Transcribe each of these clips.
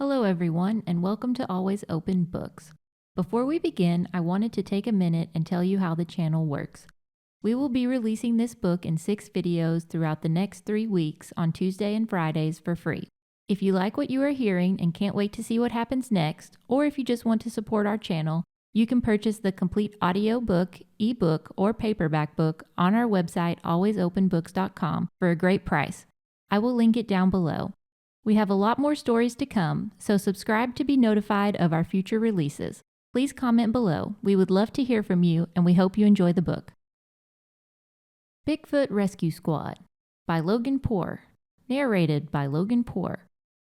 Hello, everyone, and welcome to Always Open Books. Before we begin, I wanted to take a minute and tell you how the channel works. We will be releasing this book in 6 videos throughout the next 3 weeks on Tuesday and Fridays for free. If you like what you are hearing and can't wait to see what happens next, or if you just want to support our channel, you can purchase the complete audiobook, ebook, or paperback book on our website, alwaysopenbooks.com, for a great price. I will link it down below. We have a lot more stories to come, so subscribe to be notified of our future releases. Please comment below. We would love to hear from you, and we hope you enjoy the book. Bigfoot Rescue Squad by Logan Poor. Narrated by Logan Poor.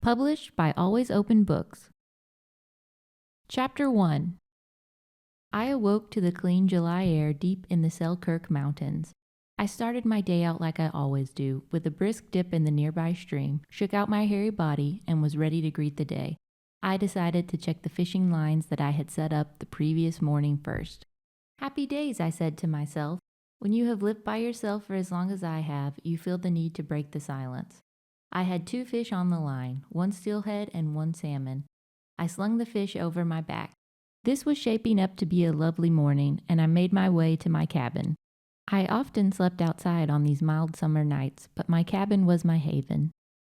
Published by Always Open Books. Chapter 1. I awoke to the clean July air deep in the Selkirk Mountains. I started my day out like I always do, with a brisk dip in the nearby stream, shook out my hairy body, and was ready to greet the day. I decided to check the fishing lines that I had set up the previous morning first. Happy days, I said to myself. When you have lived by yourself for as long as I have, you feel the need to break the silence. I had 2 fish on the line, 1 steelhead and 1 salmon. I slung the fish over my back. This was shaping up to be a lovely morning, and I made my way to my cabin. I often slept outside on these mild summer nights, but my cabin was my haven.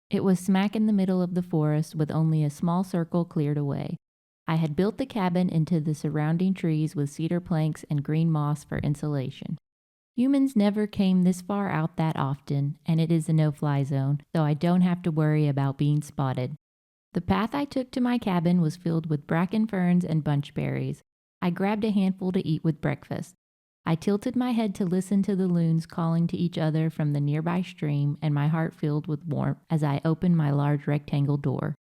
It was smack in the middle of the forest with only a small circle cleared away. I had built the cabin into the surrounding trees with cedar planks and green moss for insulation. Humans never came this far out that often, and it is a no-fly zone, so I don't have to worry about being spotted. The path I took to my cabin was filled with bracken ferns and bunchberries. I grabbed a handful to eat with breakfast. I tilted my head to listen to the loons calling to each other from the nearby stream, and my heart filled with warmth as I opened my large rectangle door.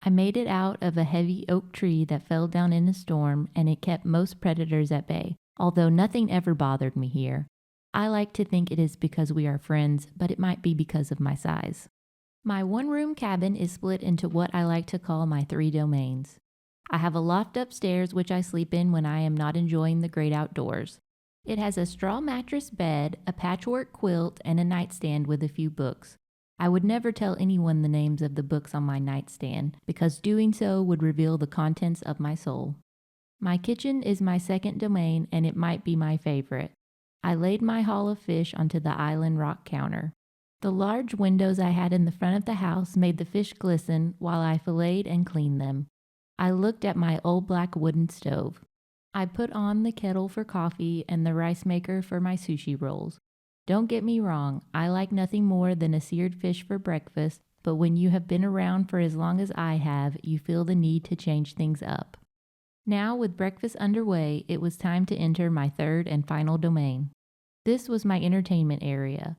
I made it out of a heavy oak tree that fell down in a storm, and it kept most predators at bay, although nothing ever bothered me here. I like to think it is because we are friends, but it might be because of my size. My 1-room cabin is split into what I like to call my 3 domains. I have a loft upstairs which I sleep in when I am not enjoying the great outdoors. It has a straw mattress bed, a patchwork quilt, and a nightstand with a few books. I would never tell anyone the names of the books on my nightstand, because doing so would reveal the contents of my soul. My kitchen is my 2nd domain, and it might be my favorite. I laid my haul of fish onto the island rock counter. The large windows I had in the front of the house made the fish glisten while I filleted and cleaned them. I looked at my old black wooden stove. I put on the kettle for coffee and the rice maker for my sushi rolls. Don't get me wrong, I like nothing more than a seared fish for breakfast, but when you have been around for as long as I have, you feel the need to change things up. Now, with breakfast underway, it was time to enter my 3rd and final domain. This was my entertainment area.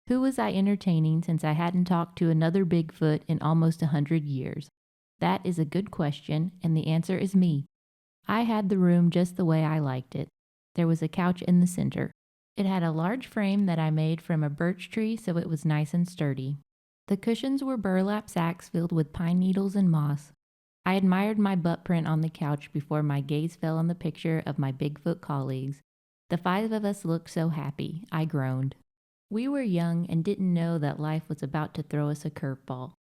Who was I entertaining since I hadn't talked to another Bigfoot in almost 100 years? That is a good question, and the answer is me. I had the room just the way I liked it. There was a couch in the center. It had a large frame that I made from a birch tree, so it was nice and sturdy. The cushions were burlap sacks filled with pine needles and moss. I admired my butt print on the couch before my gaze fell on the picture of my Bigfoot colleagues. The 5 of us looked so happy, I groaned. We were young and didn't know that life was about to throw us a curveball.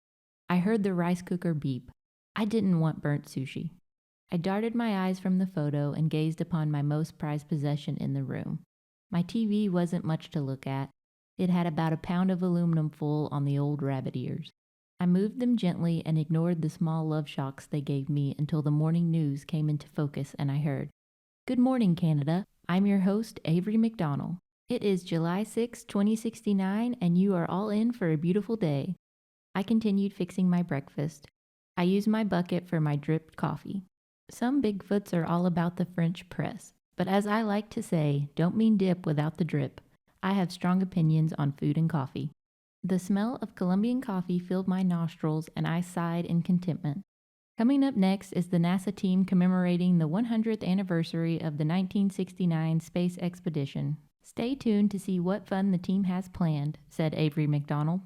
I heard the rice cooker beep. I didn't want burnt sushi. I darted my eyes from the photo and gazed upon my most prized possession in the room. My TV wasn't much to look at. It had about a pound of aluminum foil on the old rabbit ears. I moved them gently and ignored the small love shocks they gave me until the morning news came into focus and I heard, "Good morning, Canada. I'm your host, Avery McDonald. It is July 6, 2069, and you are all in for a beautiful day." I continued fixing my breakfast. I used my bucket for my dripped coffee. Some Bigfoots are all about the French press, but as I like to say, don't mean dip without the drip. I have strong opinions on food and coffee. The smell of Colombian coffee filled my nostrils and I sighed in contentment. Coming up next is the NASA team commemorating the 100th anniversary of the 1969 space expedition. Stay tuned to see what fun the team has planned, said Avery McDonald.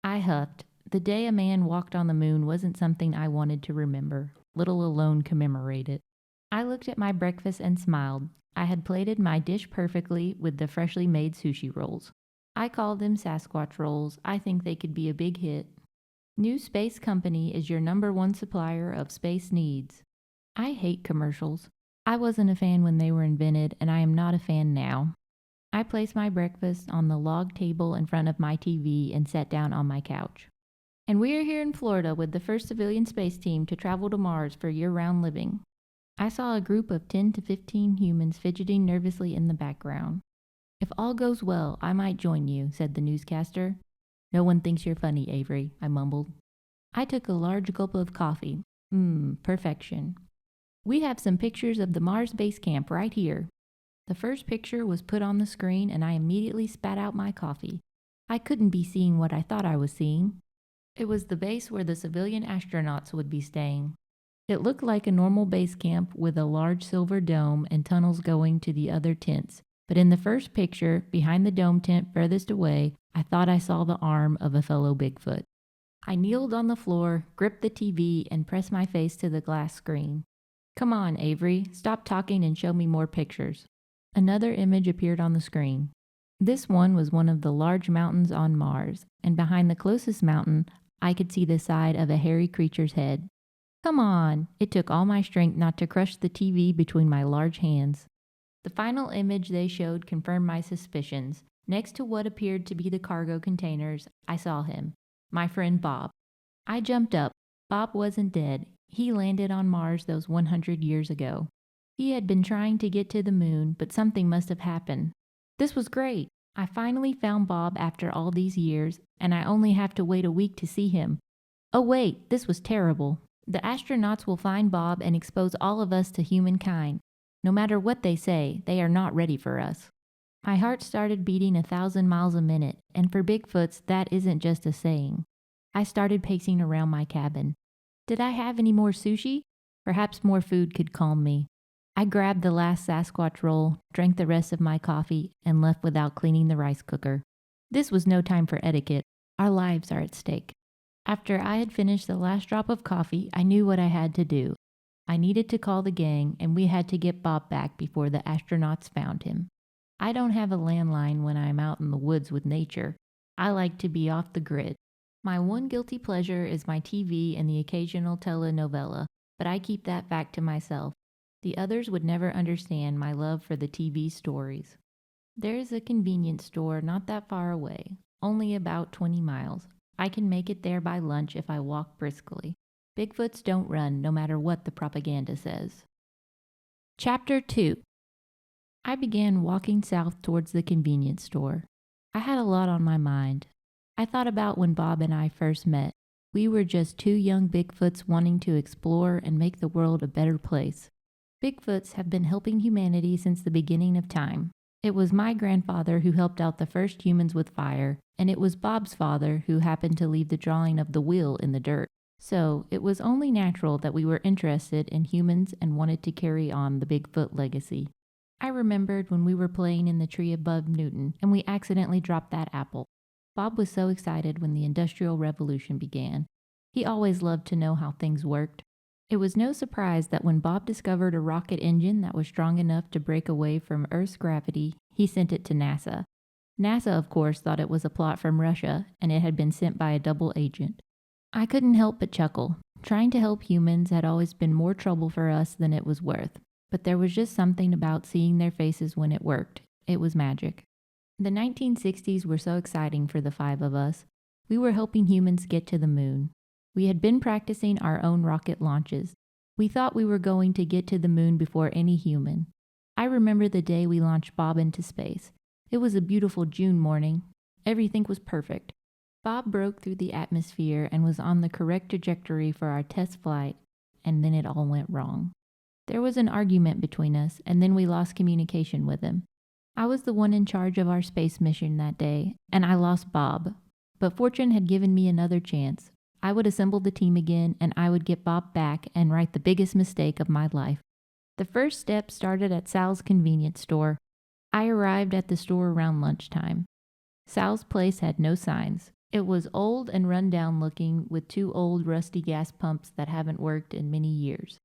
I huffed. The day a man walked on the moon wasn't something I wanted to remember, let alone commemorate it. I looked at my breakfast and smiled. I had plated my dish perfectly with the freshly made sushi rolls. I called them Sasquatch rolls. I think they could be a big hit. New Space Company is your #1 supplier of space needs. I hate commercials. I wasn't a fan when they were invented, and I am not a fan now. I placed my breakfast on the log table in front of my TV and sat down on my couch. And we are here in Florida with the first civilian space team to travel to Mars for year-round living. I saw a group of 10 to 15 humans fidgeting nervously in the background. If all goes well, I might join you, said the newscaster. No one thinks you're funny, Avery, I mumbled. I took a large gulp of coffee. Perfection. We have some pictures of the Mars base camp right here. The first picture was put on the screen and I immediately spat out my coffee. I couldn't be seeing what I thought I was seeing. It was the base where the civilian astronauts would be staying. It looked like a normal base camp with a large silver dome and tunnels going to the other tents. But in the first picture, behind the dome tent furthest away, I thought I saw the arm of a fellow Bigfoot. I kneeled on the floor, gripped the TV, and pressed my face to the glass screen. Come on, Avery, stop talking and show me more pictures. Another image appeared on the screen. This one was one of the large mountains on Mars, and behind the closest mountain, I could see the side of a hairy creature's head. Come on! It took all my strength not to crush the TV between my large hands. The final image they showed confirmed my suspicions. Next to what appeared to be the cargo containers, I saw him. My friend Bob. I jumped up. Bob wasn't dead. He landed on Mars those 100 years ago. He had been trying to get to the moon, but something must have happened. This was great. I finally found Bob after all these years, and I only have to wait a week to see him. Oh wait, this was terrible. The astronauts will find Bob and expose all of us to humankind. No matter what they say, they are not ready for us. My heart started beating 1,000 miles a minute, and for Bigfoots, that isn't just a saying. I started pacing around my cabin. Did I have any more sushi? Perhaps more food could calm me. I grabbed the last sasquatch roll, drank the rest of my coffee, and left without cleaning the rice cooker. This was no time for etiquette. Our lives are at stake. After I had finished the last drop of coffee, I knew what I had to do. I needed to call the gang, and we had to get Bob back before the astronauts found him. I don't have a landline when I'm out in the woods with nature. I like to be off the grid. My one guilty pleasure is my TV and the occasional telenovela, but I keep that fact to myself. The others would never understand my love for the TV stories. There is a convenience store not that far away, only about 20 miles. I can make it there by lunch if I walk briskly. Bigfoots don't run, no matter what the propaganda says. Chapter 2. I began walking south towards the convenience store. I had a lot on my mind. I thought about when Bob and I first met. We were just two young Bigfoots wanting to explore and make the world a better place. Bigfoots have been helping humanity since the beginning of time. It was my grandfather who helped out the first humans with fire, and it was Bob's father who happened to leave the drawing of the wheel in the dirt. So, it was only natural that we were interested in humans and wanted to carry on the Bigfoot legacy. I remembered when we were playing in the tree above Newton, and we accidentally dropped that apple. Bob was so excited when the Industrial Revolution began. He always loved to know how things worked. It was no surprise that when Bob discovered a rocket engine that was strong enough to break away from Earth's gravity, he sent it to NASA. NASA, of course, thought it was a plot from Russia, and it had been sent by a double agent. I couldn't help but chuckle. Trying to help humans had always been more trouble for us than it was worth, but there was just something about seeing their faces when it worked. It was magic. The 1960s were so exciting for the five of us. We were helping humans get to the moon. We had been practicing our own rocket launches. We thought we were going to get to the moon before any human. I remember the day we launched Bob into space. It was a beautiful June morning. Everything was perfect. Bob broke through the atmosphere and was on the correct trajectory for our test flight, and then it all went wrong. There was an argument between us, and then we lost communication with him. I was the one in charge of our space mission that day, and I lost Bob. But fortune had given me another chance. I would assemble the team again, and I would get Bob back and right the biggest mistake of my life. The first step started at Sal's convenience store. I arrived at the store around lunchtime. Sal's place had no signs. It was old and run-down looking, with two old rusty gas pumps that haven't worked in many years.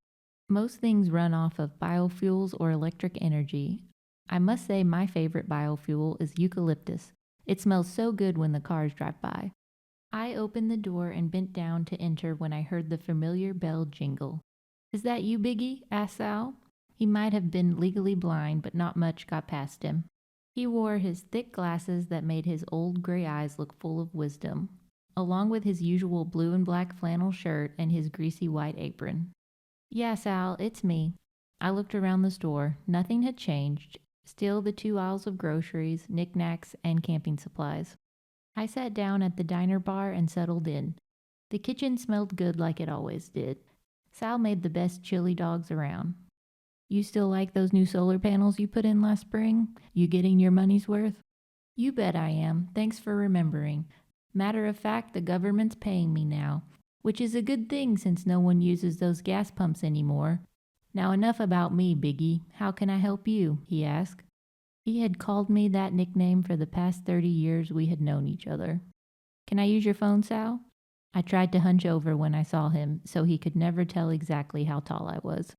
Most things run off of biofuels or electric energy. I must say my favorite biofuel is eucalyptus. It smells so good when the cars drive by. I opened the door and bent down to enter when I heard the familiar bell jingle. "Is that you, Biggie?" asked Sal. He might have been legally blind, but not much got past him. He wore his thick glasses that made his old gray eyes look full of wisdom, along with his usual blue and black flannel shirt and his greasy white apron. "Yeah, Sal, it's me." I looked around the store. Nothing had changed. Still the 2 aisles of groceries, knickknacks, and camping supplies. I sat down at the diner bar and settled in. The kitchen smelled good like it always did. Sal made the best chili dogs around. "You still like those new solar panels you put in last spring? You getting your money's worth?" "You bet I am. Thanks for remembering. Matter of fact, the government's paying me now, which is a good thing since no one uses those gas pumps anymore. Now enough about me, Biggie. How can I help you?" he asked. He had called me that nickname for the past 30 years we had known each other. "Can I use your phone, Sal?" I tried to hunch over when I saw him, so he could never tell exactly how tall I was.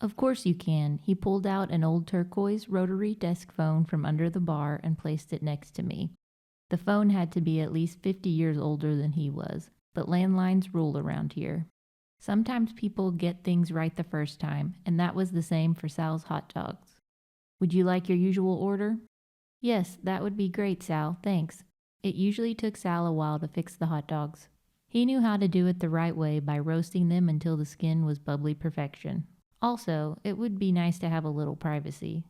"Of course you can." He pulled out an old turquoise rotary desk phone from under the bar and placed it next to me. The phone had to be at least 50 years older than he was, but landlines rule around here. Sometimes people get things right the first time, and that was the same for Sal's hot dogs. "Would you like your usual order?" "Yes, that would be great, Sal, thanks." It usually took Sal a while to fix the hot dogs. He knew how to do it the right way by roasting them until the skin was bubbly perfection. Also, it would be nice to have a little privacy.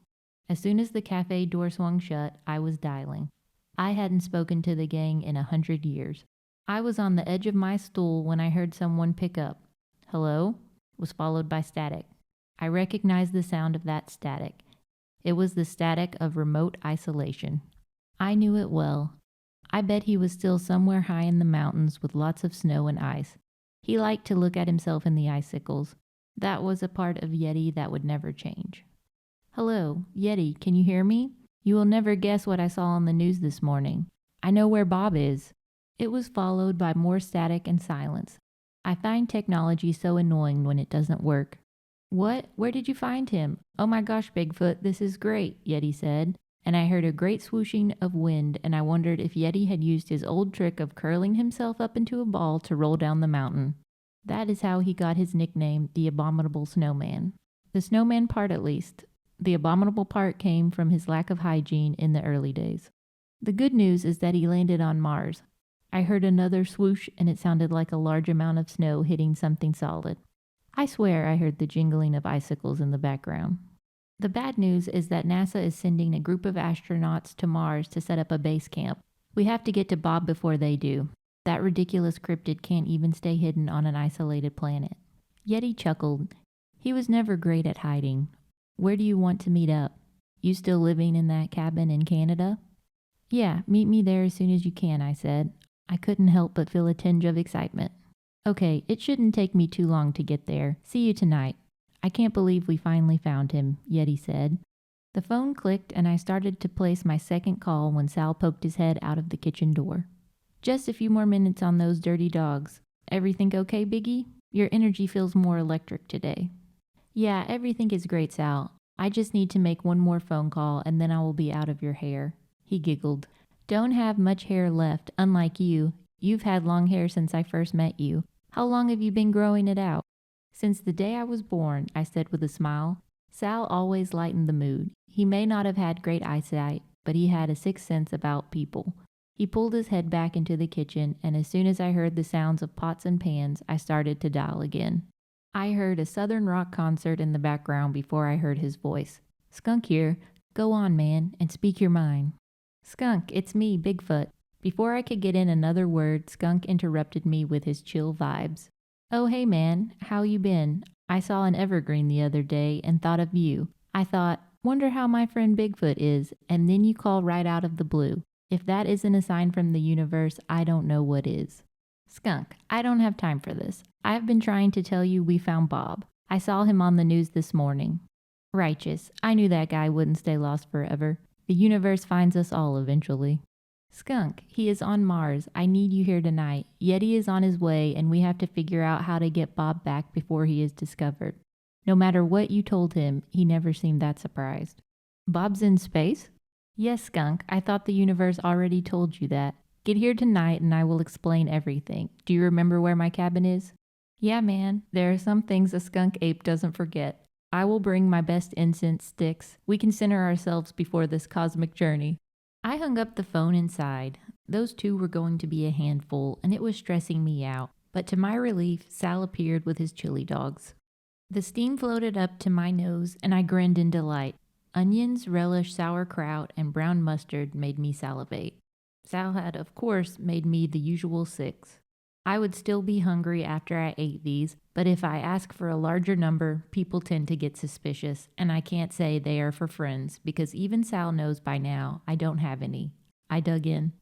As soon as the cafe door swung shut, I was dialing. I hadn't spoken to the gang in 100 years. I was on the edge of my stool when I heard someone pick up. "Hello?" was followed by static. I recognized the sound of that static. It was the static of remote isolation. I knew it well. I bet he was still somewhere high in the mountains with lots of snow and ice. He liked to look at himself in the icicles. That was a part of Yeti that would never change. "Hello, Yeti, can you hear me? You will never guess what I saw on the news this morning. I know where Bob is." It was followed by more static and silence. I find technology so annoying when it doesn't work. "What? Where did you find him?" "Oh my gosh, Bigfoot, this is great," Yeti said. And I heard a great swooshing of wind, and I wondered if Yeti had used his old trick of curling himself up into a ball to roll down the mountain. That is how he got his nickname, the Abominable Snowman. The snowman part at least. The abominable part came from his lack of hygiene in the early days. The good news is that he landed on Mars. I heard another swoosh, and it sounded like a large amount of snow hitting something solid. I swear I heard the jingling of icicles in the background. The bad news is that NASA is sending a group of astronauts to Mars to set up a base camp. We have to get to Bob before they do. That ridiculous cryptid can't even stay hidden on an isolated planet. Yeti chuckled. He was never great at hiding. "Where do you want to meet up? You still living in that cabin in Canada?" "Yeah, meet me there as soon as you can," I said. I couldn't help but feel a tinge of excitement. "Okay, it shouldn't take me too long to get there. See you tonight." "I can't believe we finally found him," Yeti said. The phone clicked and I started to place my second call when Sal poked his head out of the kitchen door. "Just a few more minutes on those dirty dogs. Everything okay, Biggie? Your energy feels more electric today." "Yeah, everything is great, Sal. I just need to make one more phone call and then I will be out of your hair." He giggled. "Don't have much hair left, unlike you. You've had long hair since I first met you. How long have you been growing it out?" "Since the day I was born," I said with a smile. Sal always lightened the mood. He may not have had great eyesight, but he had a sixth sense about people. He pulled his head back into the kitchen, and as soon as I heard the sounds of pots and pans, I started to dial again. I heard a southern rock concert in the background before I heard his voice. "Skunk here. Go on, man, and speak your mind." "Skunk, it's me, Bigfoot." Before I could get in another word, Skunk interrupted me with his chill vibes. "Oh, hey man, how you been? I saw an evergreen the other day and thought of you. I thought, wonder how my friend Bigfoot is, and then you call right out of the blue. If that isn't a sign from the universe, I don't know what is." "Skunk, I don't have time for this. I've been trying to tell you we found Bob. I saw him on the news this morning." "Righteous. I knew that guy wouldn't stay lost forever. The universe finds us all eventually." "Skunk, he is on Mars. I need you here tonight. Yeti is on his way, and we have to figure out how to get Bob back before he is discovered." No matter what you told him, he never seemed that surprised. "Bob's in space?" "Yes, Skunk. I thought the universe already told you that. Get here tonight and I will explain everything. Do you remember where my cabin is? Yeah, man. There are some things a skunk ape doesn't forget. I will bring my best incense sticks. We can center ourselves before this cosmic journey. I hung up the phone and sighed. Those two were going to be a handful, and it was stressing me out. But to my relief, Sal appeared with his chili dogs. The steam floated up to my nose, and I grinned in delight. Onions, relish, sauerkraut, and brown mustard made me salivate. Sal had, of course, made me the usual 6. I would still be hungry after I ate these, but if I ask for a larger number, people tend to get suspicious, and I can't say they are for friends, because even Sal knows by now I don't have any. I dug in.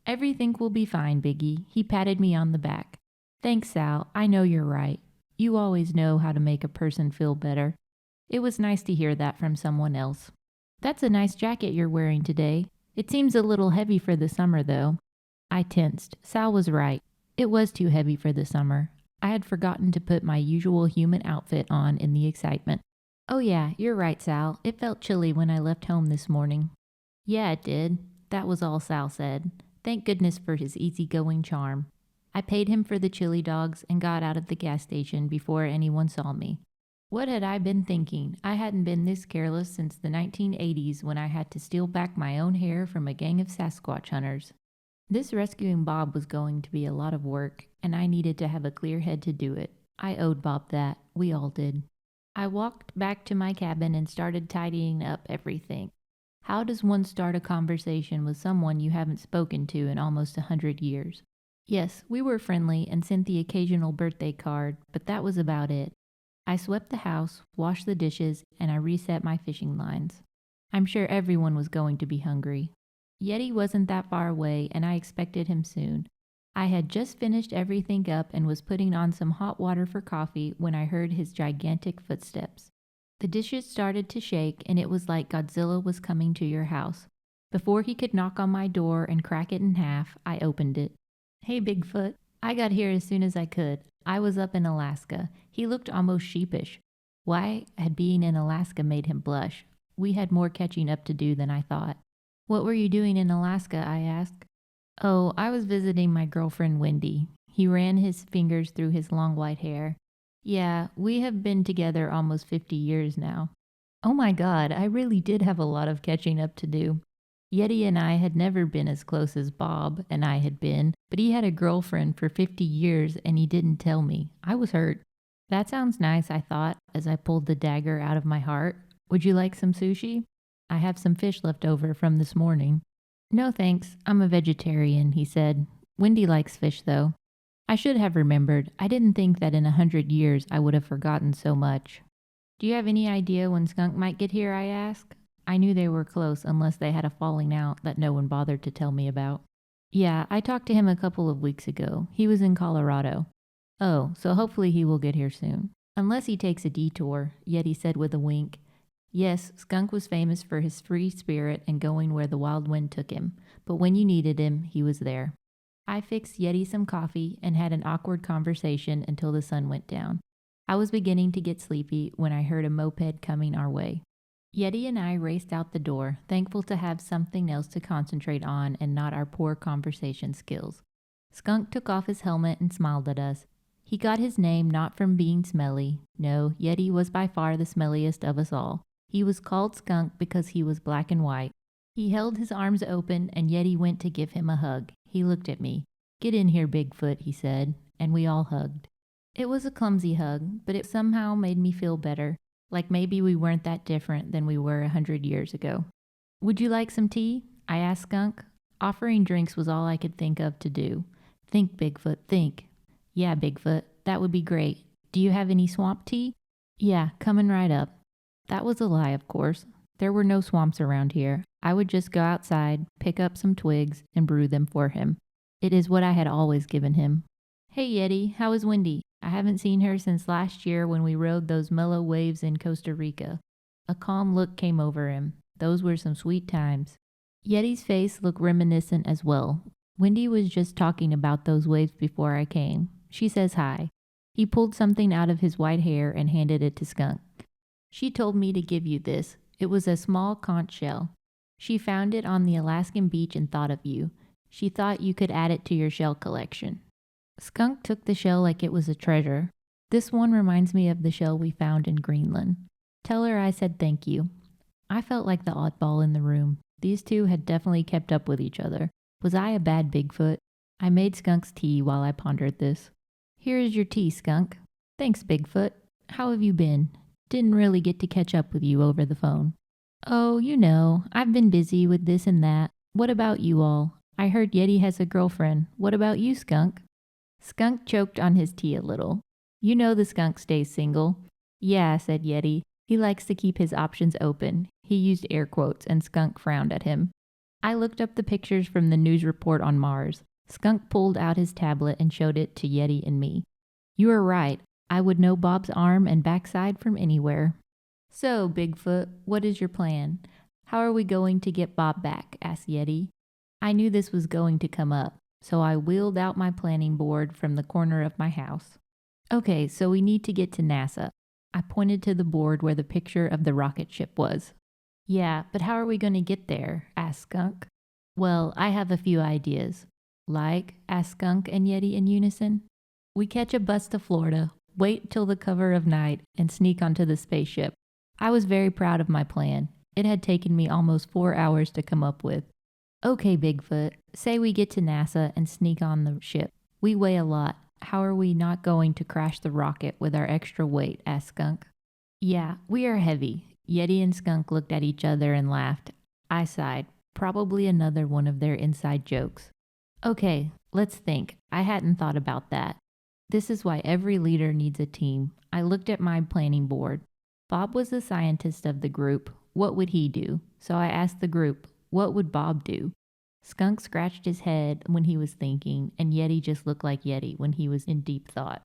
Everything will be fine, Biggie. He patted me on the back. Thanks, Sal. I know you're right. You always know how to make a person feel better. It was nice to hear that from someone else. That's a nice jacket you're wearing today. It seems a little heavy for the summer, though. I tensed. Sal was right. It was too heavy for the summer. I had forgotten to put my usual human outfit on in the excitement. Oh yeah, you're right, Sal. It felt chilly when I left home this morning. Yeah, it did. That was all Sal said. Thank goodness for his easygoing charm. I paid him for the chili dogs and got out of the gas station before anyone saw me. What had I been thinking? I hadn't been this careless since the 1980s when I had to steal back my own hair from a gang of sasquatch hunters. This rescuing Bob was going to be a lot of work, and I needed to have a clear head to do it. I owed Bob that. We all did. I walked back to my cabin and started tidying up everything. How does one start a conversation with someone you haven't spoken to in almost 100 years? Yes, we were friendly and sent the occasional birthday card, but that was about it. I swept the house, washed the dishes, and I reset my fishing lines. I'm sure everyone was going to be hungry. Yeti wasn't that far away, and I expected him soon. I had just finished everything up and was putting on some hot water for coffee when I heard his gigantic footsteps. The dishes started to shake, and it was like Godzilla was coming to your house. Before he could knock on my door and crack it in half, I opened it. Hey, Bigfoot. I got here as soon as I could. I was up in Alaska. He looked almost sheepish. Why had being in Alaska made him blush? We had more catching up to do than I thought. What were you doing in Alaska? I asked. Oh, I was visiting my girlfriend Wendy. He ran his fingers through his long white hair. Yeah, we have been together almost 50 years now. Oh my God, I really did have a lot of catching up to do. Yeti and I had never been as close as Bob and I had been, but he had a girlfriend for 50 years and he didn't tell me. I was hurt. That sounds nice, I thought, as I pulled the dagger out of my heart. Would you like some sushi? I have some fish left over from this morning. No thanks, I'm a vegetarian, he said. Wendy likes fish, though. I should have remembered. I didn't think that in 100 years I would have forgotten so much. Do you have any idea when Skunk might get here? I asked. I knew they were close unless they had a falling out that no one bothered to tell me about. Yeah, I talked to him a couple of weeks ago. He was in Colorado. Oh, so hopefully he will get here soon. Unless he takes a detour, Yeti said with a wink. Yes, Skunk was famous for his free spirit and going where the wild wind took him, but when you needed him, he was there. I fixed Yeti some coffee and had an awkward conversation until the sun went down. I was beginning to get sleepy when I heard a moped coming our way. Yeti and I raced out the door, thankful to have something else to concentrate on and not our poor conversation skills. Skunk took off his helmet and smiled at us. He got his name not from being smelly. No, Yeti was by far the smelliest of us all. He was called Skunk because he was black and white. He held his arms open and Yeti went to give him a hug. He looked at me. Get in here, Bigfoot, he said, and we all hugged. It was a clumsy hug, but it somehow made me feel better, like maybe we weren't that different than we were 100 years ago. Would you like some tea? I asked Skunk. Offering drinks was all I could think of to do. Think, Bigfoot, think. Yeah, Bigfoot, that would be great. Do you have any swamp tea? Yeah, coming right up. That was a lie, of course. There were no swamps around here. I would just go outside, pick up some twigs, and brew them for him. It is what I had always given him. Hey, Yeti, how is Wendy? I haven't seen her since last year when we rode those mellow waves in Costa Rica. A calm look came over him. Those were some sweet times. Yeti's face looked reminiscent as well. Wendy was just talking about those waves before I came. She says hi. He pulled something out of his white hair and handed it to Skunk. She told me to give you this. It was a small conch shell. She found it on the Alaskan beach and thought of you. She thought you could add it to your shell collection. Skunk took the shell like it was a treasure. This one reminds me of the shell we found in Greenland. Tell her I said thank you. I felt like the oddball in the room. These two had definitely kept up with each other. Was I a bad Bigfoot? I made Skunk's tea while I pondered this. Here is your tea, Skunk. Thanks, Bigfoot. How have you been? Didn't really get to catch up with you over the phone. Oh, you know, I've been busy with this and that. What about you all? I heard Yeti has a girlfriend. What about you, Skunk? Skunk choked on his tea a little. You know the skunk stays single. Yeah, said Yeti. He likes to keep his options open. He used air quotes and Skunk frowned at him. I looked up the pictures from the news report on Mars. Skunk pulled out his tablet and showed it to Yeti and me. You are right. I would know Bob's arm and backside from anywhere. So, Bigfoot, what is your plan? How are we going to get Bob back? Asked Yeti. I knew this was going to come up, so I wheeled out my planning board from the corner of my house. Okay, so we need to get to NASA. I pointed to the board where the picture of the rocket ship was. Yeah, but how are we going to get there? Asked Skunk. Well, I have a few ideas. Like? Asked Skunk and Yeti in unison. We catch a bus to Florida, wait till the cover of night, and sneak onto the spaceship. I was very proud of my plan. It had taken me almost 4 hours to come up with. Okay, Bigfoot, say we get to NASA and sneak on the ship. We weigh a lot. How are we not going to crash the rocket with our extra weight? Asked Skunk. Yeah, we are heavy. Yeti and Skunk looked at each other and laughed. I sighed. Probably another one of their inside jokes. Okay, let's think. I hadn't thought about that. This is why every leader needs a team. I looked at my planning board. Bob was the scientist of the group. What would he do? So I asked the group, what would Bob do? Skunk scratched his head when he was thinking, and Yeti just looked like Yeti when he was in deep thought.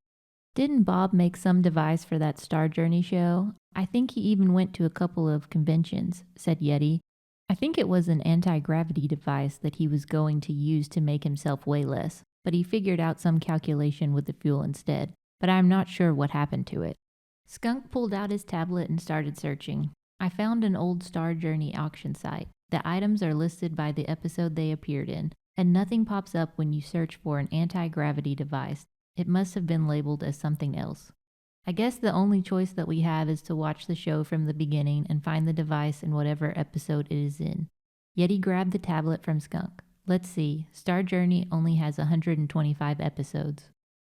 Didn't Bob make some device for that Star Journey show? I think he even went to a couple of conventions, said Yeti. I think it was an anti-gravity device that he was going to use to make himself weigh less, but he figured out some calculation with the fuel instead, but I'm not sure what happened to it. Skunk pulled out his tablet and started searching. I found an old Star Journey auction site. The items are listed by the episode they appeared in, and nothing pops up when you search for an anti-gravity device. It must have been labeled as something else. I guess the only choice that we have is to watch the show from the beginning and find the device in whatever episode it is in. Yeti grabbed the tablet from Skunk. Let's see, Star Journey only has 125 episodes.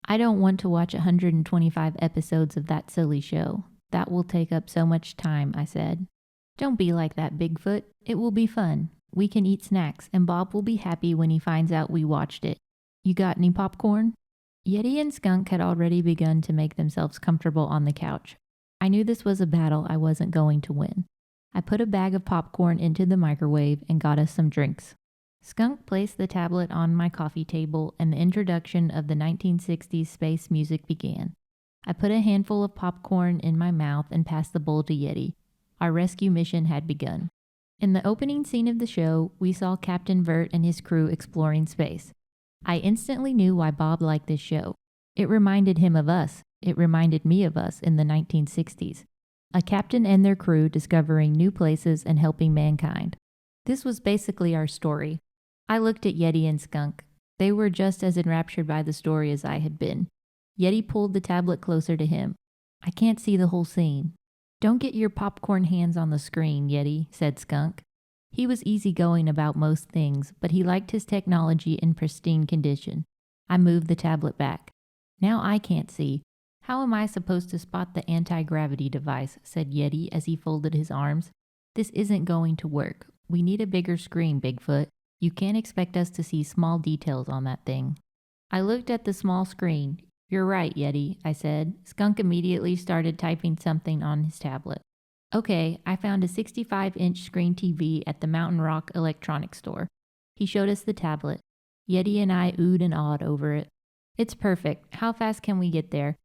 I don't want to watch 125 episodes of that silly show. That will take up so much time, I said. Don't be like that, Bigfoot. It will be fun. We can eat snacks, and Bob will be happy when he finds out we watched it. You got any popcorn? Yeti and Skunk had already begun to make themselves comfortable on the couch. I knew this was a battle I wasn't going to win. I put a bag of popcorn into the microwave and got us some drinks. Skunk placed the tablet on my coffee table and the introduction of the 1960s space music began. I put a handful of popcorn in my mouth and passed the bowl to Yeti. Our rescue mission had begun. In the opening scene of the show, we saw Captain Vert and his crew exploring space. I instantly knew why Bob liked this show. It reminded him of us. It reminded me of us in the 1960s. A captain and their crew discovering new places and helping mankind. This was basically our story. I looked at Yeti and Skunk. They were just as enraptured by the story as I had been. Yeti pulled the tablet closer to him. I can't see the whole scene. Don't get your popcorn hands on the screen, Yeti, said Skunk. He was easygoing about most things, but he liked his technology in pristine condition. I moved the tablet back. Now I can't see. How am I supposed to spot the anti-gravity device, said Yeti as he folded his arms. This isn't going to work. We need a bigger screen, Bigfoot. You can't expect us to see small details on that thing. I looked at the small screen. You're right, Yeti, I said. Skunk immediately started typing something on his tablet. Okay, I found a 65-inch screen TV at the Mountain Rock Electronics Store. He showed us the tablet. Yeti and I oohed and awed over it. It's perfect. How fast can we get there?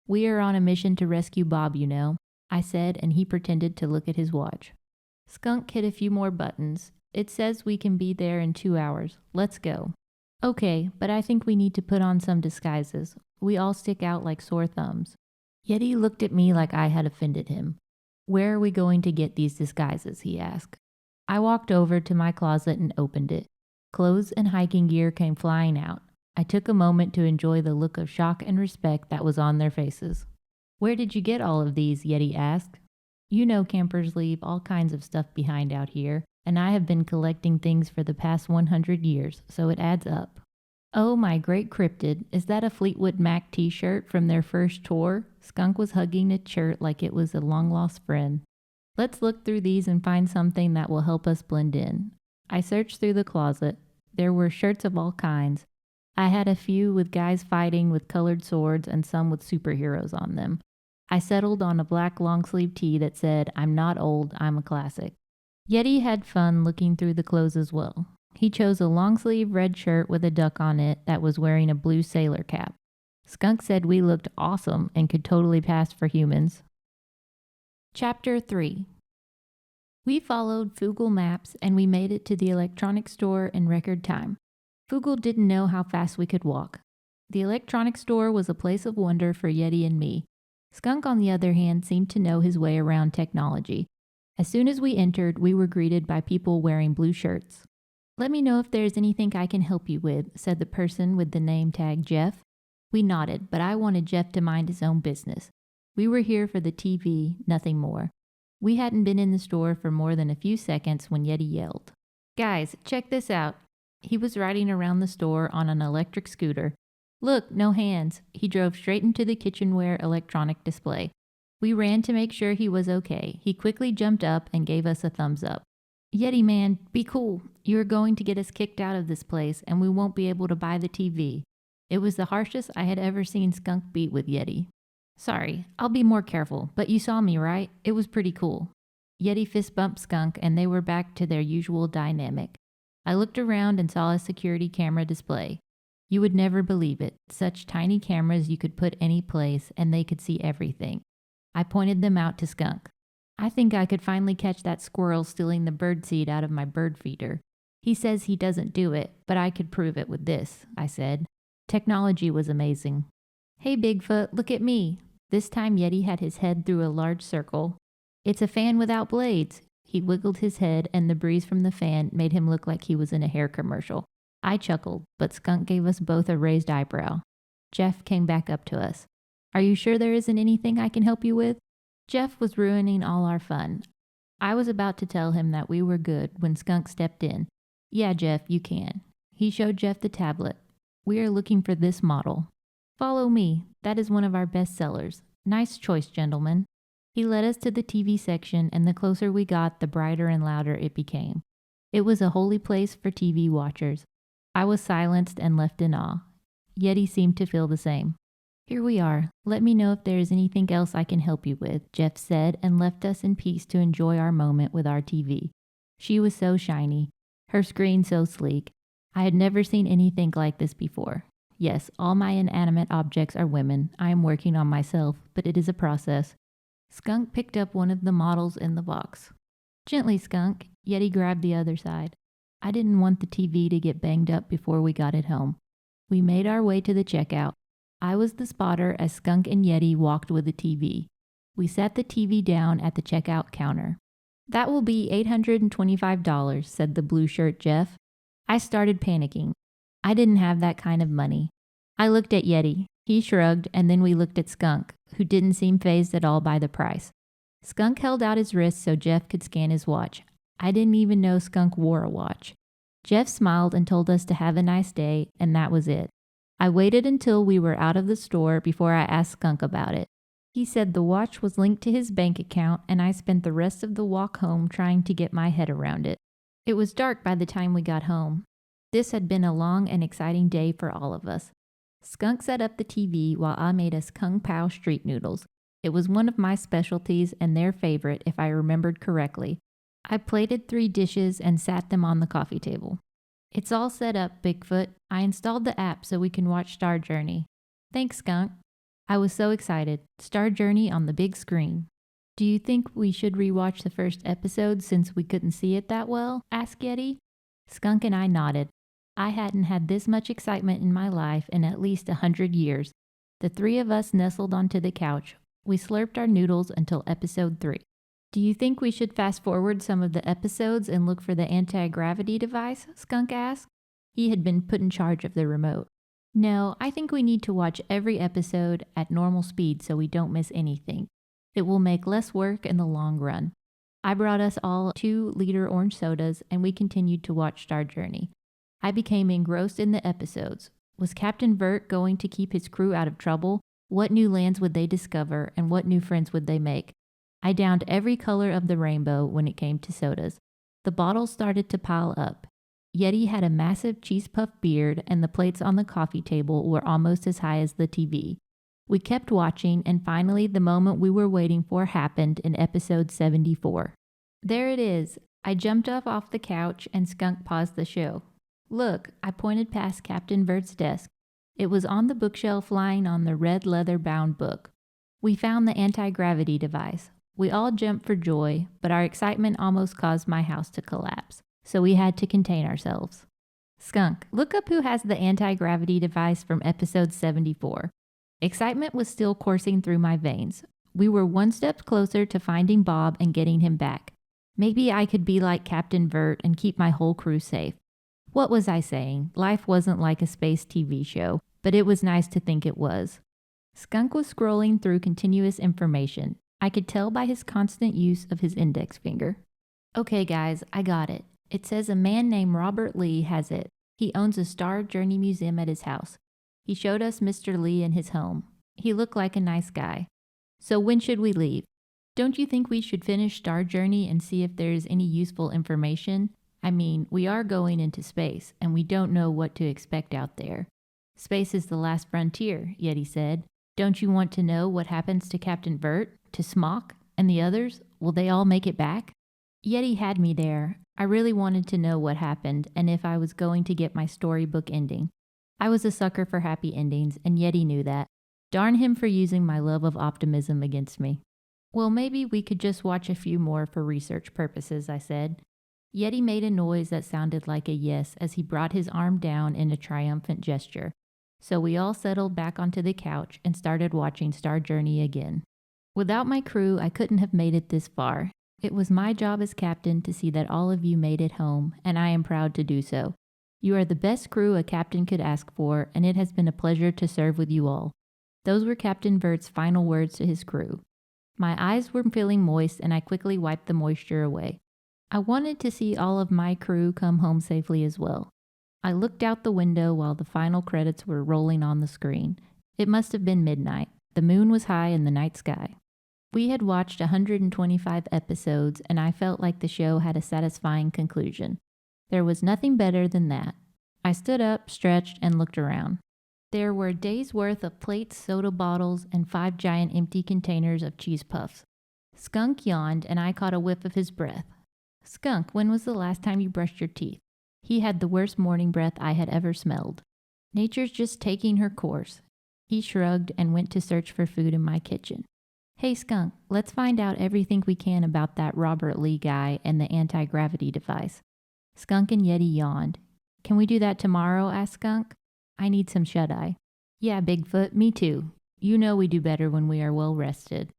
We are on a mission to rescue Bob, you know, I said, and he pretended to look at his watch. Skunk hit a few more buttons. It says we can be there in 2 hours. Let's go. Okay, but I think we need to put on some disguises. We all stick out like sore thumbs. Yeti looked at me like I had offended him. Where are we going to get these disguises? He asked. I walked over to my closet and opened it. Clothes and hiking gear came flying out. I took a moment to enjoy the look of shock and respect that was on their faces. "Where did you get all of these?" Yeti asked. "You know campers leave all kinds of stuff behind out here, and I have been collecting things for the past 100 years, so it adds up." "Oh, my great cryptid, is that a Fleetwood Mac t-shirt from their first tour?" Skunk was hugging its shirt like it was a long-lost friend. "Let's look through these and find something that will help us blend in." I searched through the closet. There were shirts of all kinds. I had a few with guys fighting with colored swords and some with superheroes on them. I settled on a black long-sleeve tee that said, "I'm not old, I'm a classic." Yeti had fun looking through the clothes as well. He chose a long-sleeve red shirt with a duck on it that was wearing a blue sailor cap. Skunk said we looked awesome and could totally pass for humans. Chapter 3. We followed Google Maps and we made it to the electronics store in record time. Google didn't know how fast we could walk. The electronics store was a place of wonder for Yeti and me. Skunk, on the other hand, seemed to know his way around technology. As soon as we entered, we were greeted by people wearing blue shirts. "Let me know if there's anything I can help you with," said the person with the name tag Jeff. We nodded, but I wanted Jeff to mind his own business. We were here for the TV, nothing more. We hadn't been in the store for more than a few seconds when Yeti yelled, "Guys, check this out." He was riding around the store on an electric scooter. "Look, no hands." He drove straight into the kitchenware electronic display. We ran to make sure he was okay. He quickly jumped up and gave us a thumbs up. "Yeti man, be cool. You're going to get us kicked out of this place and we won't be able to buy the TV." It was the harshest I had ever seen Skunk beat with Yeti. "Sorry, I'll be more careful, but you saw me, right? It was pretty cool." Yeti fist bumped Skunk and they were back to their usual dynamic. I looked around and saw a security camera display. You would never believe it. Such tiny cameras you could put any place and they could see everything. I pointed them out to Skunk. "I think I could finally catch that squirrel stealing the bird seed out of my bird feeder. He says he doesn't do it, but I could prove it with this," I said. Technology was amazing. "Hey Bigfoot, look at me." This time Yeti had his head through a large circle. "It's a fan without blades." He wiggled his head and the breeze from the fan made him look like he was in a hair commercial. I chuckled, but Skunk gave us both a raised eyebrow. Jeff came back up to us. "Are you sure there isn't anything I can help you with?" Jeff was ruining all our fun. I was about to tell him that we were good when Skunk stepped in. "Yeah, Jeff, you can." He showed Jeff the tablet. "We are looking for this model." "Follow me. That is one of our best sellers. Nice choice, gentlemen." He led us to the TV section, and the closer we got, the brighter and louder it became. It was a holy place for TV watchers. I was silenced and left in awe. Yeti seemed to feel the same. "Here we are. Let me know if there is anything else I can help you with," Jeff said, and left us in peace to enjoy our moment with our TV. She was so shiny, her screen so sleek. I had never seen anything like this before. Yes, all my inanimate objects are women. I am working on myself, but it is a process. Skunk picked up one of the models in the box. "Gently, Skunk." Yeti grabbed the other side. I didn't want the TV to get banged up before we got it home. We made our way to the checkout. I was the spotter as Skunk and Yeti walked with the TV. We set the TV down at the checkout counter. "That will be $825, said the blue shirt Jeff. I started panicking. I didn't have that kind of money. I looked at Yeti. He shrugged, and then we looked at Skunk, who didn't seem fazed at all by the price. Skunk held out his wrist so Jeff could scan his watch. I didn't even know Skunk wore a watch. Jeff smiled and told us to have a nice day, and that was it. I waited until we were out of the store before I asked Skunk about it. He said the watch was linked to his bank account, and I spent the rest of the walk home trying to get my head around it. It was dark by the time we got home. This had been a long and exciting day for all of us. Skunk set up the TV while I made us Kung Pao street noodles. It was one of my specialties and their favorite if I remembered correctly. I plated 3 dishes and sat them on the coffee table. It's all set up, Bigfoot. I installed the app so we can watch Star Journey. Thanks, Skunk. I was so excited. Star Journey on the big screen. Do you think we should rewatch the first episode since we couldn't see it that well? Asked Yeti. Skunk and I nodded. I hadn't had this much excitement in my life in at least 100 years. The 3 of us nestled onto the couch. We slurped our noodles until episode 3. Do you think we should fast forward some of the episodes and look for the anti-gravity device? Skunk asked. He had been put in charge of the remote. No, I think we need to watch every episode at normal speed so we don't miss anything. It will make less work in the long run. I brought us all 2-liter orange sodas and we continued to watch Star Journey. I became engrossed in the episodes. Was Captain Vert going to keep his crew out of trouble? What new lands would they discover and what new friends would they make? I downed every color of the rainbow when it came to sodas. The bottles started to pile up. Yeti had a massive cheese puff beard and the plates on the coffee table were almost as high as the TV. We kept watching and finally the moment we were waiting for happened in episode 74. There it is. I jumped off the couch and Skunk paused the show. Look, I pointed past Captain Vert's desk. It was on the bookshelf lying on the red leather-bound book. We found the anti-gravity device. We all jumped for joy, but our excitement almost caused my house to collapse. So we had to contain ourselves. Skunk, look up who has the anti-gravity device from episode 74. Excitement was still coursing through my veins. We were one step closer to finding Bob and getting him back. Maybe I could be like Captain Vert and keep my whole crew safe. What was I saying? Life wasn't like a space TV show, but it was nice to think it was. Skunk was scrolling through continuous information. I could tell by his constant use of his index finger. Okay guys, I got it. It says a man named Robert Lee has it. He owns a Star Journey museum at his house. He showed us Mr. Lee in his home. He looked like a nice guy. So when should we leave? Don't you think we should finish Star Journey and see if there's any useful information? I mean, we are going into space, and we don't know what to expect out there. Space is the last frontier, Yeti said. Don't you want to know what happens to Captain Vert, to Smock, and the others? Will they all make it back? Yeti had me there. I really wanted to know what happened and if I was going to get my storybook ending. I was a sucker for happy endings, and Yeti knew that. Darn him for using my love of optimism against me. Well, maybe we could just watch a few more for research purposes, I said. Yeti made a noise that sounded like a yes as he brought his arm down in a triumphant gesture. So we all settled back onto the couch and started watching Star Journey again. Without my crew, I couldn't have made it this far. It was my job as captain to see that all of you made it home, and I am proud to do so. You are the best crew a captain could ask for, and it has been a pleasure to serve with you all. Those were Captain Vert's final words to his crew. My eyes were feeling moist, and I quickly wiped the moisture away. I wanted to see all of my crew come home safely as well. I looked out the window while the final credits were rolling on the screen. It must have been midnight. The moon was high in the night sky. We had watched 125 episodes, and I felt like the show had a satisfying conclusion. There was nothing better than that. I stood up, stretched, and looked around. There were a day's worth of plates, soda bottles, and 5 giant empty containers of cheese puffs. Skunk yawned, and I caught a whiff of his breath. Skunk, when was the last time you brushed your teeth? He had the worst morning breath I had ever smelled. Nature's just taking her course. He shrugged and went to search for food in my kitchen. Hey Skunk, let's find out everything we can about that Robert Lee guy and the anti-gravity device. Skunk and Yeti yawned. Can we do that tomorrow? Asked Skunk. I need some shut-eye. Yeah, Bigfoot, me too. You know we do better when we are well rested.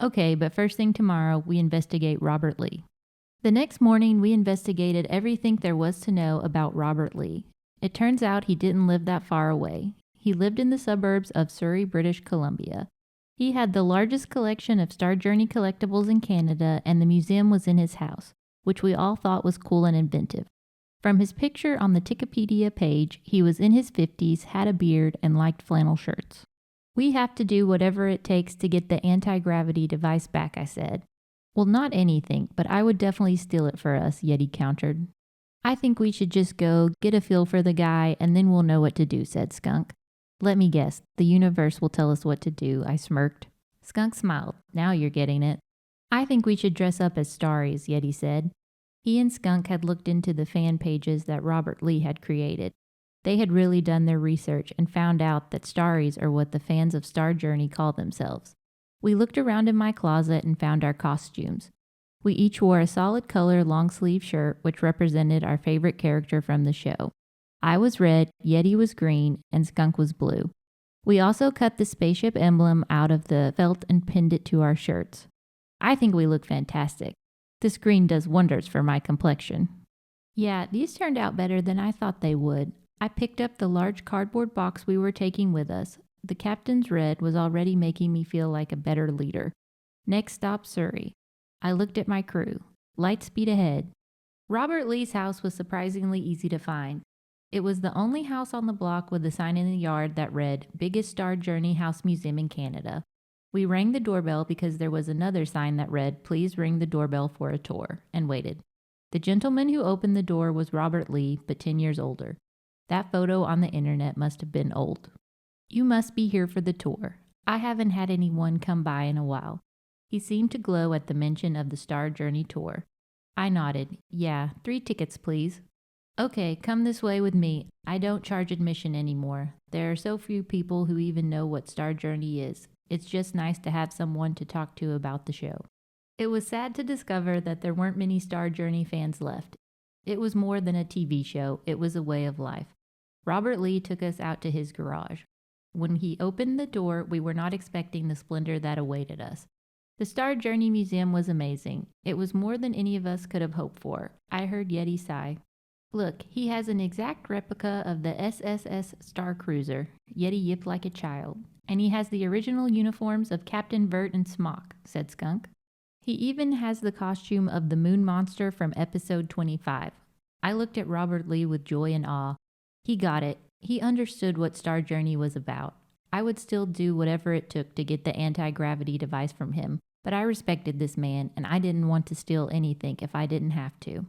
Okay, but first thing tomorrow, we investigate Robert Lee. The next morning, we investigated everything there was to know about Robert Lee. It turns out he didn't live that far away. He lived in the suburbs of Surrey, British Columbia. He had the largest collection of Star Journey collectibles in Canada, and the museum was in his house, which we all thought was cool and inventive. From his picture on the Wikipedia page, he was in his 50s, had a beard, and liked flannel shirts. We have to do whatever it takes to get the anti-gravity device back, I said. Well, not anything, but I would definitely steal it for us, Yeti countered. I think we should just go, get a feel for the guy, and then we'll know what to do, said Skunk. Let me guess, the universe will tell us what to do, I smirked. Skunk smiled. Now you're getting it. I think we should dress up as Starries, Yeti said. He and Skunk had looked into the fan pages that Robert Lee had created. They had really done their research and found out that Starries are what the fans of Star Journey call themselves. We looked around in my closet and found our costumes. We each wore a solid color long-sleeve shirt which represented our favorite character from the show. I was red, Yeti was green, and Skunk was blue. We also cut the spaceship emblem out of the felt and pinned it to our shirts. I think we look fantastic. This green does wonders for my complexion. Yeah, these turned out better than I thought they would. I picked up the large cardboard box we were taking with us. The captain's red was already making me feel like a better leader. Next stop, Surrey. I looked at my crew. Light speed ahead. Robert Lee's house was surprisingly easy to find. It was the only house on the block with a sign in the yard that read, Biggest Star Journey House Museum in Canada. We rang the doorbell because there was another sign that read, Please ring the doorbell for a tour, and waited. The gentleman who opened the door was Robert Lee, but 10 years older. That photo on the internet must have been old. You must be here for the tour. I haven't had anyone come by in a while. He seemed to glow at the mention of the Star Journey tour. I nodded. Yeah, 3 tickets, please. Okay, come this way with me. I don't charge admission anymore. There are so few people who even know what Star Journey is. It's just nice to have someone to talk to about the show. It was sad to discover that there weren't many Star Journey fans left. It was more than a TV show. It was a way of life. Robert Lee took us out to his garage. When he opened the door, we were not expecting the splendor that awaited us. The Star Journey Museum was amazing. It was more than any of us could have hoped for. I heard Yeti sigh. Look, he has an exact replica of the SSS Star Cruiser. Yeti yipped like a child. And he has the original uniforms of Captain Vert and Smock, said Skunk. He even has the costume of the moon monster from episode 25. I looked at Robert Lee with joy and awe. He got it. He understood what Star Journey was about. I would still do whatever it took to get the anti-gravity device from him, but I respected this man, and I didn't want to steal anything if I didn't have to.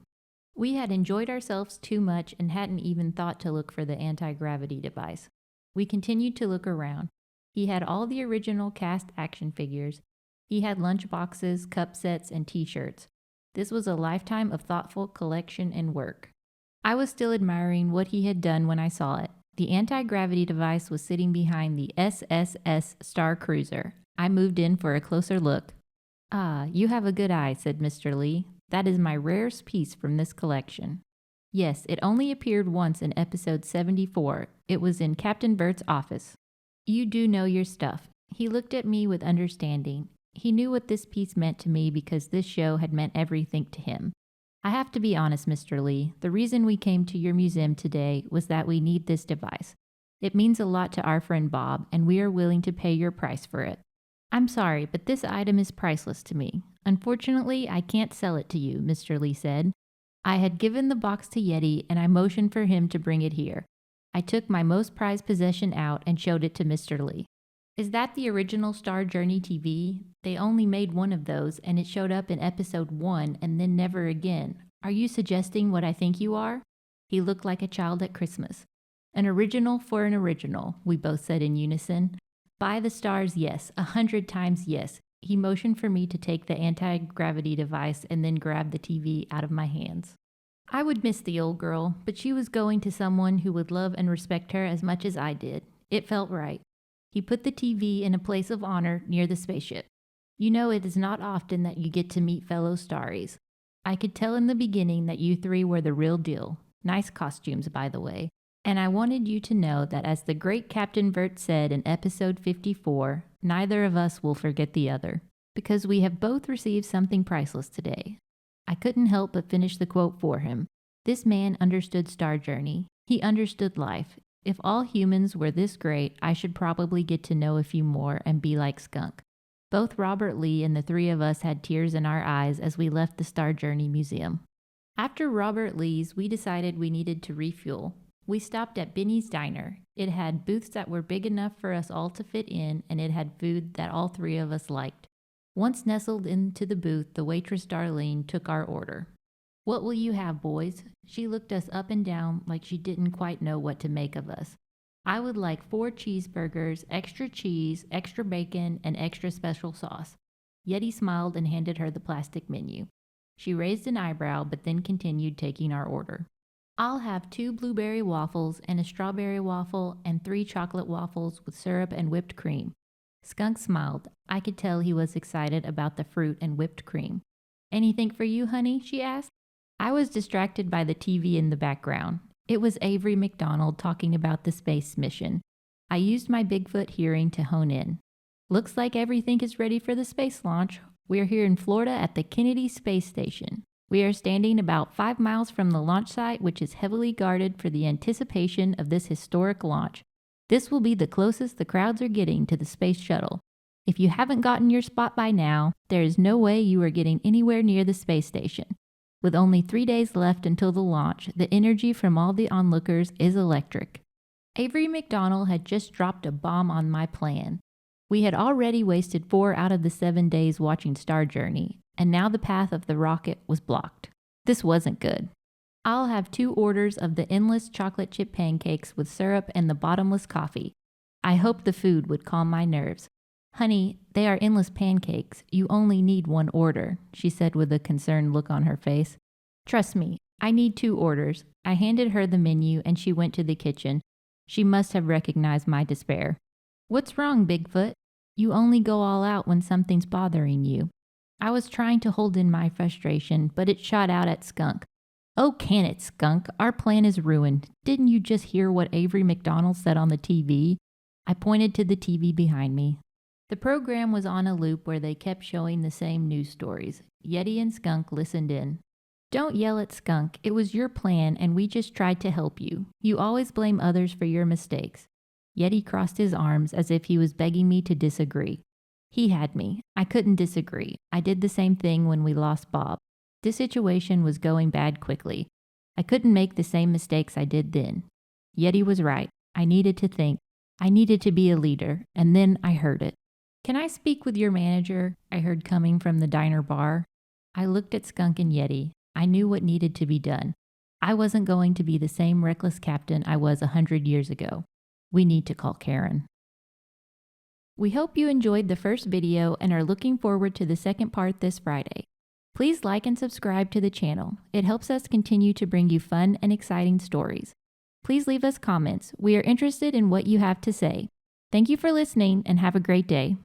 We had enjoyed ourselves too much and hadn't even thought to look for the anti-gravity device. We continued to look around. He had all the original cast action figures. He had lunch boxes, cup sets, and t-shirts. This was a lifetime of thoughtful collection and work. I was still admiring what he had done when I saw it. The anti-gravity device was sitting behind the SSS Star Cruiser. I moved in for a closer look. Ah, you have a good eye, said Mr. Lee. That is my rarest piece from this collection. Yes, it only appeared once in episode 74. It was in Captain Vert's office. You do know your stuff. He looked at me with understanding. He knew what this piece meant to me because this show had meant everything to him. I have to be honest, Mr. Lee. The reason we came to your museum today was that we need this device. It means a lot to our friend Bob, and we are willing to pay your price for it. I'm sorry, but this item is priceless to me. Unfortunately, I can't sell it to you, Mr. Lee said. I had given the box to Yeti, and I motioned for him to bring it here. I took my most prized possession out and showed it to Mr. Lee. Is that the original Star Journey TV? They only made one of those, and it showed up in episode 1 and then never again. Are you suggesting what I think you are? He looked like a child at Christmas. An original for an original, we both said in unison. By the stars, yes. 100 times yes. He motioned for me to take the anti-gravity device and then grab the TV out of my hands. I would miss the old girl, but she was going to someone who would love and respect her as much as I did. It felt right. He put the TV in a place of honor near the spaceship. You know, it is not often that you get to meet fellow Starries. I could tell in the beginning that you 3 were the real deal. Nice costumes, by the way. And I wanted you to know that as the great Captain Vert said in episode 54, neither of us will forget the other, because we have both received something priceless today. I couldn't help but finish the quote for him. This man understood Star Journey. He understood life. If all humans were this great, I should probably get to know a few more and be like Skunk. Both Robert Lee and the 3 of us had tears in our eyes as we left the Star Journey Museum. After Robert Lee's, we decided we needed to refuel. We stopped at Binnys Diner. It had booths that were big enough for us all to fit in, and it had food that all 3 of us liked. Once nestled into the booth, the waitress Darlene took our order. What will you have, boys? She looked us up and down like she didn't quite know what to make of us. I would like 4 cheeseburgers, extra cheese, extra bacon, and extra special sauce. Yeti smiled and handed her the plastic menu. She raised an eyebrow, but then continued taking our order. I'll have 2 blueberry waffles and a strawberry waffle and 3 chocolate waffles with syrup and whipped cream. Skunk smiled. I could tell he was excited about the fruit and whipped cream. Anything for you, honey? She asked. I was distracted by the TV in the background. It was Avery McDonald talking about the space mission. I used my Bigfoot hearing to hone in. Looks like everything is ready for the space launch. We're here in Florida at the Kennedy Space Station. We are standing about 5 miles from the launch site, which is heavily guarded for the anticipation of this historic launch. This will be the closest the crowds are getting to the space shuttle. If you haven't gotten your spot by now, there is no way you are getting anywhere near the space station. With only 3 days left until the launch, the energy from all the onlookers is electric. Avery McDonald had just dropped a bomb on my plan. We had already wasted 4 out of the 7 days watching Star Journey, and now the path of the rocket was blocked. This wasn't good. I'll have 2 orders of the endless chocolate chip pancakes with syrup and the bottomless coffee. I hoped the food would calm my nerves. Honey, they are endless pancakes. You only need 1 order, she said with a concerned look on her face. Trust me, I need 2 orders. I handed her the menu and she went to the kitchen. She must have recognized my despair. What's wrong, Bigfoot? You only go all out when something's bothering you. I was trying to hold in my frustration, but it shot out at Skunk. Oh, can it, Skunk? Our plan is ruined. Didn't you just hear what Avery McDonald said on the TV? I pointed to the TV behind me. The program was on a loop where they kept showing the same news stories. Yeti and Skunk listened in. Don't yell at Skunk. It was your plan and we just tried to help you. You always blame others for your mistakes. Yeti crossed his arms as if he was begging me to disagree. He had me. I couldn't disagree. I did the same thing when we lost Bob. This situation was going bad quickly. I couldn't make the same mistakes I did then. Yeti was right. I needed to think. I needed to be a leader. And then I heard it. Can I speak with your manager? I heard coming from the diner bar. I looked at Skunk and Yeti. I knew what needed to be done. I wasn't going to be the same reckless captain I was 100 years ago. We need to call Karen. We hope you enjoyed the first video and are looking forward to the second part this Friday. Please like and subscribe to the channel. It helps us continue to bring you fun and exciting stories. Please leave us comments. We are interested in what you have to say. Thank you for listening and have a great day.